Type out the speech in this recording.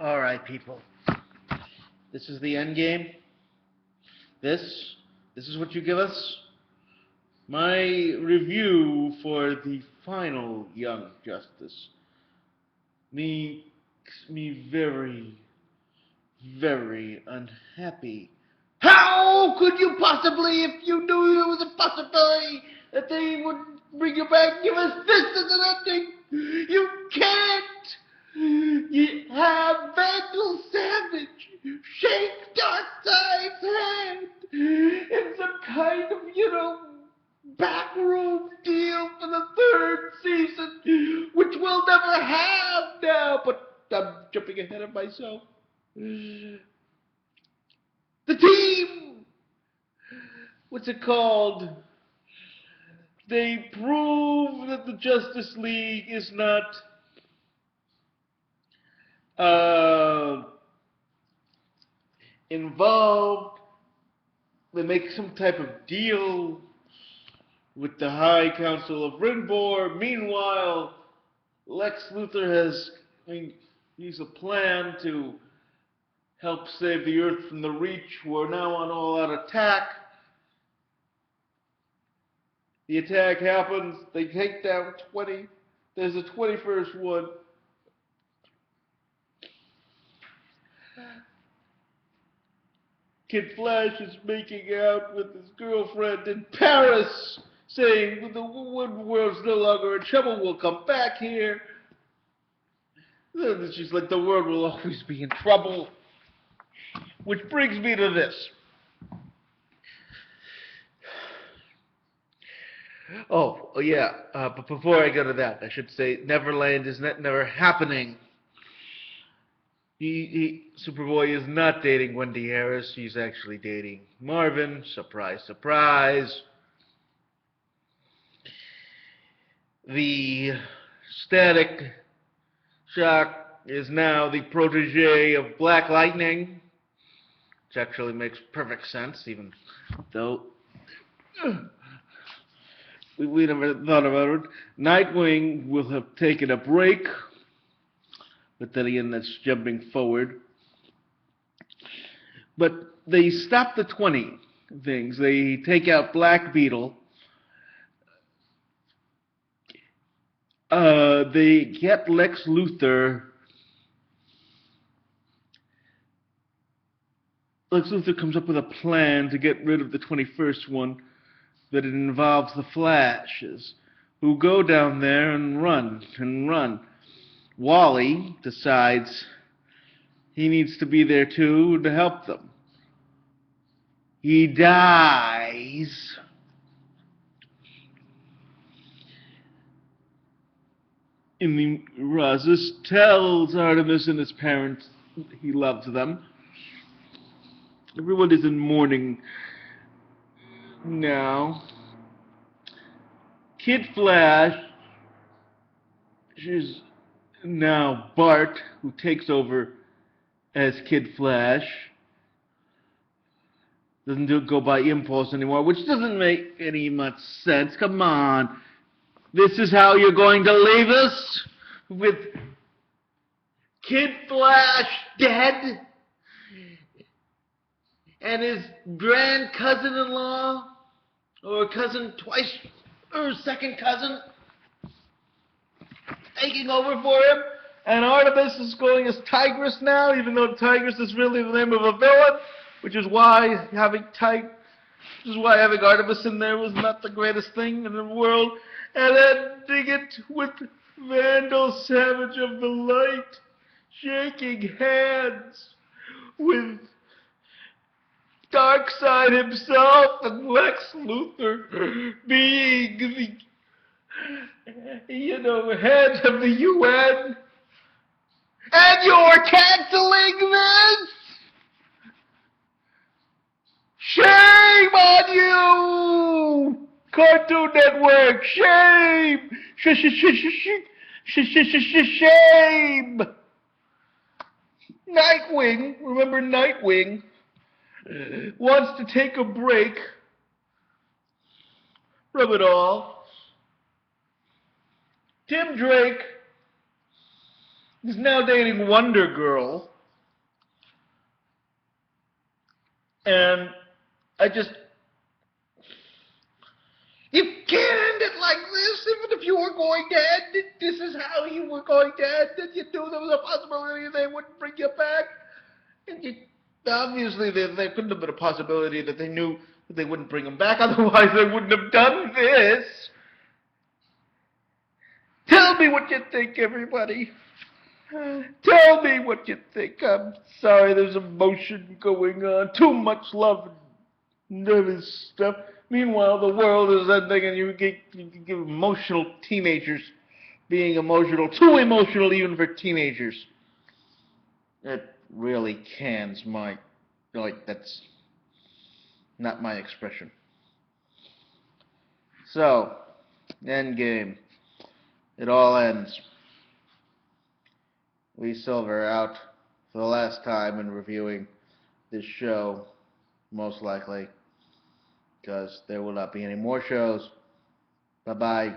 All right, people. This is the end game. This is what you give us. My review for the final Young Justice makes me very, very unhappy. How could you possibly, if you knew there was a possibility that they would bring you back, give us this as an ending? You can't! You have Vandal Savage shake Darkseid's hand in some kind of, backroom deal for the third season, which we'll never have now. But I'm jumping ahead of myself. The team! What's it called? They prove that the Justice League is not involved. They make some type of deal with the High Council of Rinbor. Meanwhile, Lex Luthor he's a plan to help save the Earth from the Reach, who are now on all-out attack. The attack happens. They take down 20. There's a 21st one. Kid Flash is making out with his girlfriend in Paris, saying the world's no longer in trouble, we'll come back here. Then she's like, the world will always be in trouble. Which brings me to this. Oh yeah, but before I go to that, I should say Neverland is never happening. Superboy is not dating Wendy Harris. He's actually dating Marvin. Surprise, surprise. The Static Shock is now the protege of Black Lightning, which actually makes perfect sense, even though we never thought about it. Nightwing will have taken a break, but then again, that's jumping forward. But they stop the 20 things. They take out Black Beetle. They get Lex Luthor. Lex Luthor comes up with a plan to get rid of the 21st one, but it involves the Flashes, who go down there and run. Wally decides he needs to be there too to help them. He dies. Razus tells Artemis and his parents he loves them. Everyone is in mourning now. Kid Flash is now Bart, who takes over as Kid Flash. Doesn't go by impulse anymore, which doesn't make any much sense. Come on. This is how you're going to leave us? With Kid Flash dead? And his grand cousin-in-law? Or cousin twice, or second cousin? Taking over for him? And Artemis is going as Tigress now, even though Tigress is really the name of a villain, which is why having Artemis in there was not the greatest thing in the world. And ending it with Vandal Savage of the Light shaking hands with Darkseid himself and Lex Luthor being the, head of the UN. And you're canceling this? Shame on you! Cartoon Network, shame! Shame! Nightwing, remember Nightwing, wants to take a break from it all. Tim Drake He's now dating Wonder Girl. And I just... You can't end it like this. Even if you were going to end it, this is how you were going to end it. You knew there was a possibility they wouldn't bring you back. And obviously there couldn't have been a possibility that they knew that they wouldn't bring him back. Otherwise they wouldn't have done this. Tell me what you think, everybody. Tell me what you think. I'm sorry, there's emotion going on. Too much love and nervous stuff. Meanwhile, the world is ending and you get emotional teenagers being emotional. Too emotional even for teenagers. It really cans my... Like, that's not my expression. So, Endgame. It all ends. Lee Silver out for the last time in reviewing this show, most likely, because there will not be any more shows. Bye-bye.